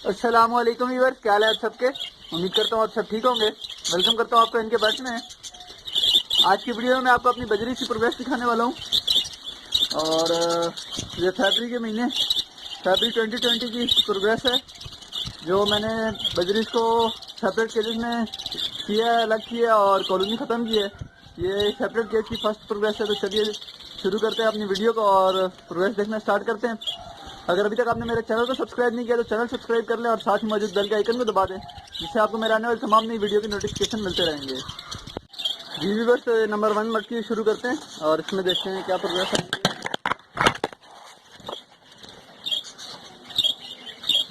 अस्सलामुअलैकुम व्यूअर्स, क्या हाल है आप सबके। उम्मीद करता हूँ आप सब ठीक होंगे। वेलकम करता हूँ आपको इनके बर्थ में। आज की वीडियो में मैं आपको अपनी बजरी की प्रोग्रेस दिखाने वाला हूँ। और ये फरवरी के महीने फरवरी 2020 की प्रोग्रेस है, जो मैंने बजरी को सेपरेट केजेस में किया है, अलग किया और कॉलोनी ख़त्म की है। ये सेपरेट केज की फर्स्ट प्रोग्रेस है। तो चलिए शुरू करते हैं अपनी वीडियो को और प्रोग्रेस देखना स्टार्ट करते हैं। अगर अभी तक आपने मेरे चैनल को सब्सक्राइब नहीं किया तो चैनल सब्सक्राइब कर लें और साथ ही मौजूद बेल के आइकन को दबा दें, जिससे आपको मेरे आने वाली तमाम नई वीडियो की नोटिफिकेशन मिलते रहेंगे। जी भी बस नंबर 1 मटकी शुरू करते हैं और इसमें देखते हैं क्या प्रोग्रेस है।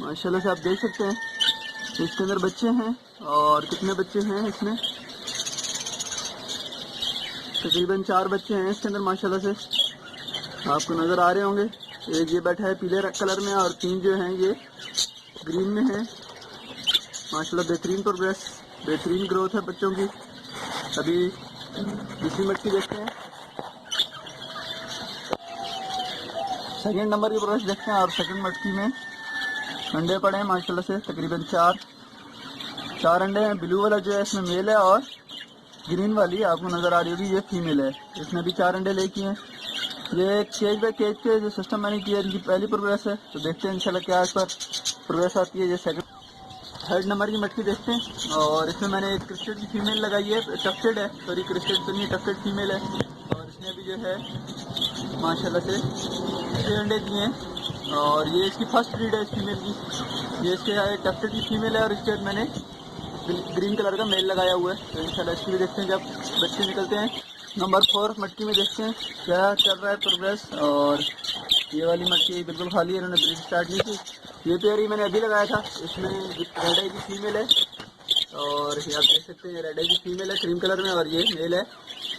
माशाल्लाह से आप देख सकते हैं इसके अंदर बच्चे हैं। और कितने बच्चे हैं इसमें, तकरीबन 4 बच्चे हैं इसके अंदर माशाल्लाह से, आपको नज़र आ रहे होंगे। एक ये बैठा है पीले कलर में और 3 जो हैं ये ग्रीन में है। माशाल्लाह बेहतरीन प्रोग्रेस, बेहतरीन ग्रोथ है बच्चों की। अभी दूसरी मटकी देखते हैं, सेकंड नंबर की प्रोग्रेस देखते हैं। और सेकंड मटकी में अंडे पड़े हैं माशाल्लाह से, तकरीबन 4 अंडे हैं। ब्लू वाला जो है इसमें मेल है और ग्रीन वाली आपको नज़र आ रही होगी ये फीमेल है। इसने भी 4 अंडे ले किए हैं। ये केज बाय केज के जो सिस्टम मैंने किया है, इनकी पहली प्रोग्रेस है। तो देखते हैं इंशाल्लाह क्या इस पर प्रोग्रेस आती है। ये थर्ड नंबर की मटकी देखते हैं और इसमें मैंने एक क्रिस्टेड की फीमेल लगाई है, टफ्टेड है, सॉरी क्रिस्टेड तो नहीं, टफ्टेड फीमेल है। और इसने भी जो है माशाल्लाह से 6 अंडे दिए हैं और ये इसकी फर्स्ट ब्रीड है इस फीमेल की। ये इसके टफ्टेड की फीमेल है और इसके बाद मैंने ग्रीन कलर का मेल लगाया हुआ है। तो इंशाल्लाह इसकी भी देखते हैं जब बच्चे निकलते हैं। नंबर 4 मटकी में देखते हैं क्या चल रहा है प्रोग्रेस। और ये वाली मटकी बिल्कुल खाली है, इन्होंने ब्रीड स्टार्ट नहीं की। ये पेयर ही मैंने अभी लगाया था। इसमें रेड आई की फीमेल है और ये आप देख सकते हैं रेड आई की फीमेल है क्रीम कलर में और ये मेल है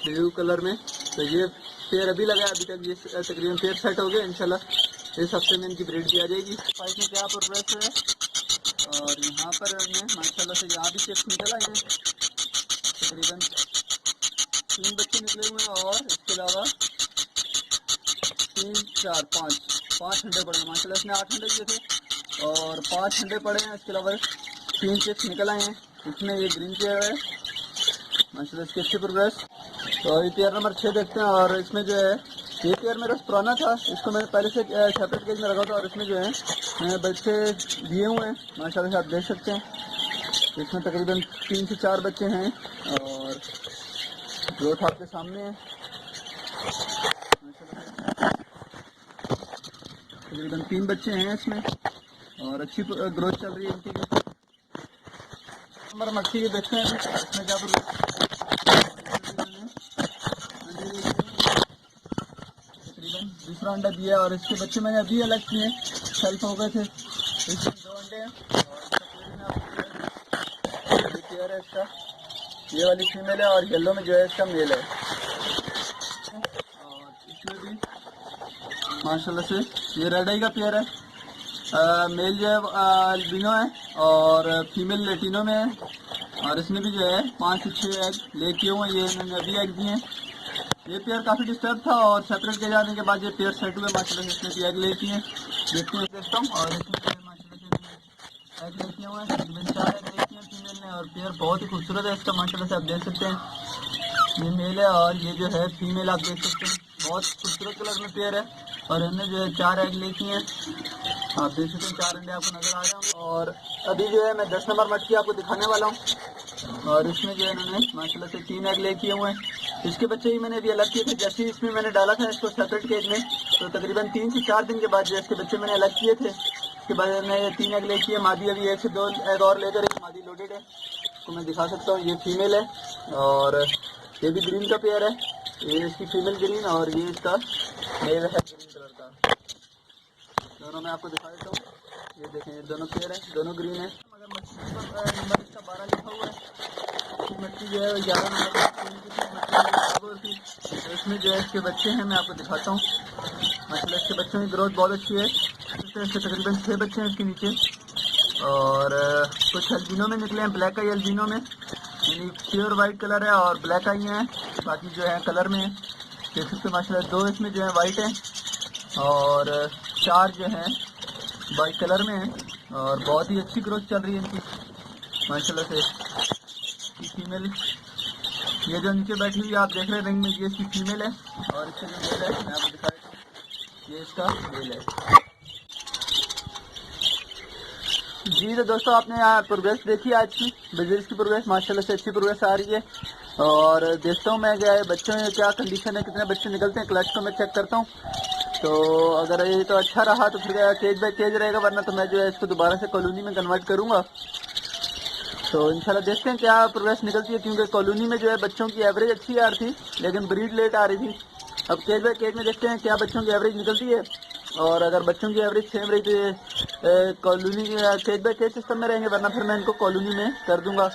ब्लू कलर में। तो ये पेयर अभी लगाया, अभी तक ये तकरीबन पेयर सेट हो गए। इंशाल्लाह इस हफ्ते में इनकी ब्रीड भी आ जाएगी। फाइट में क्या प्रोग्रेस है और यहाँ पर माशाल्लाह से यहाँ भी चिप्स निकल आए हैं। तकरीबन 3 बच्चे निकले हुए हैं और इसके अलावा 3 4 5 अंडे पड़े हैं माशाल्लाह। इसने 8 अंडे दिए थे और 5 अंडे पड़े हैं। इसके अलावा 3 चिप्स निकल आए हैं। इसमें ये ग्रीन पेयर है माशाल्लाह, इसकी अच्छी प्रोग्रेस। तो ये पेयर नंबर 6 देखते हैं और इसमें जो है ये पेयर मेरा पुराना था, इसको मैंने पहले से सेपरेट केज में रखा था और इसमें जो है बच्चे दिए हुए हैं माशाल्लाह से, आप देख सकते हैं। इसमें तकरीबन 3 से 4 बच्चे हैं और ग्रोथ आपके सामने है। तकरीबन 3 बच्चे हैं इसमें और अच्छी ग्रोथ चल रही है इनकी भी। नंबर मटकी के देखते हैं इसमें क्या तकरीबन दूसरा अंडा दिया और इसके बच्चे मैंने अभी अलग किए, सेल्फ हो गए थे। इसमें 2 अंडे हैं और पेयर है इसका, ये वाली फीमेल है और येलो में जो है इसका मेल है। और इसमें भी माशाल्लाह से ये रेड आई का पेयर है। मेल जो है अल्बिनो है और फीमेल लेटिनो में है। और इसमें भी जो है 5 से 6 एग ले किए हुए हैं। ये इन्होंने अभी एग दिए हैं। ये पेयर काफ़ी डिस्टर्ब था और सेपरेट किए जाने के बाद ये पेयर सेट हुए माशाल्लाह से। इसमें भी एग ले किए हैं, देखते हैं सिस्टम। और इसमें माशाल्लाह से एग ले किए हुए हैं, तकरीबन 4 एग ले किए हैं फीमेल ने। और पेयर बहुत ही खूबसूरत है इसका माशाल्लाह से, आप देख सकते हैं। ये मेल है और ये जो है फीमेल, आप देख सकते हैं बहुत खूबसूरत कलर में पेयर है। और इन्होंने जो है 4 एग ले किए हैं, आप देख सकते हैं 4 अंडे आपको नजर आ रहे होंगे। और अभी जो है मैं 10 नंबर मटकी आपको दिखाने वाला हूँ और इसमें जो है इन्होंने माशाल्लाह से 3 एग ले किए हुए हैं। इसके बच्चे ही मैंने अभी अलग किए थे। जैसे ही इसमें मैंने डाला था इसको सेपरेट केज में, तो तकरीबन 3 से 4 दिन के बाद जो इसके बच्चे मैंने अलग किए थे। इसके बाद मैंने 3 एग ले किए। मादी अभी 1 से 2 एग और लेकर, एक मादी लोडेड है, इसको मैं दिखा सकता हूँ। ये फीमेल है और ये भी ग्रीन का पेयर है। ये इसकी फीमेल ग्रीन और ये इसका मेल है ग्रीन कलर का। दोनों मैं आपको दिखा देता हूँ। ये देखें, ये दोनों पेयर है, दोनों ग्रीन है। मगर मछली पर नंबर इसका 12 लिखा हुआ है। मछली जो है 11 नंबर की। तो इसमें जो है इसके बच्चे हैं, मैं आपको दिखाता हूँ। माशाल्लाह इसके बच्चों की ग्रोथ बहुत अच्छी है। इसके तकरीबन 6 बच्चे हैं इसके नीचे और कुछ अल्बिनो में निकले हैं, ब्लैक आई अल्बिनो में, यानी प्योर वाइट कलर है और ब्लैक आई हैं। बाकी जो है कलर में देख सकते माशाल्लाह 2 इसमें जो है वाइट है और 4 जो हैं वाइट कलर में है। और बहुत ही अच्छी ग्रोथ चल रही है इनकी माशाल्लाह से। फीमेल ये जो नीचे बैठी हुई आप देख रहे हैं रिंग में, ये इसकी फीमेल है और इसका जो मेल है मैं आपको दिखा देता हूँ, ये इसका मेल है। जी तो दोस्तों आपने यहाँ प्रोग्रेस देखी आज की बिजनेस की प्रोग्रेस, माशाल्लाह से अच्छी प्रोग्रेस आ रही है। और देखता हूँ मैं क्या है बच्चों में क्या कंडीशन है, कितने बच्चे निकलते हैं, क्लच को मैं चेक करता हूँ। तो अगर ये तो अच्छा रहा तो फिर केज बाय केज रहेगा, वरना तो मैं जो है इसको दोबारा से कॉलोनी में कन्वर्ट करूँगा। तो इंशाल्लाह देखते हैं क्या प्रोग्रेस निकलती है, क्योंकि कॉलोनी में जो है बच्चों की एवरेज अच्छी आ रही थी लेकिन ब्रीड लेट आ रही थी। अब केज बाय केज में देखते हैं क्या बच्चों की एवरेज निकलती है, और अगर बच्चों की एवरेज सेम रही तो colony cage by cage system में रहेंगे, वरना फिर मैं इनको कॉलोनी में कर दूंगा।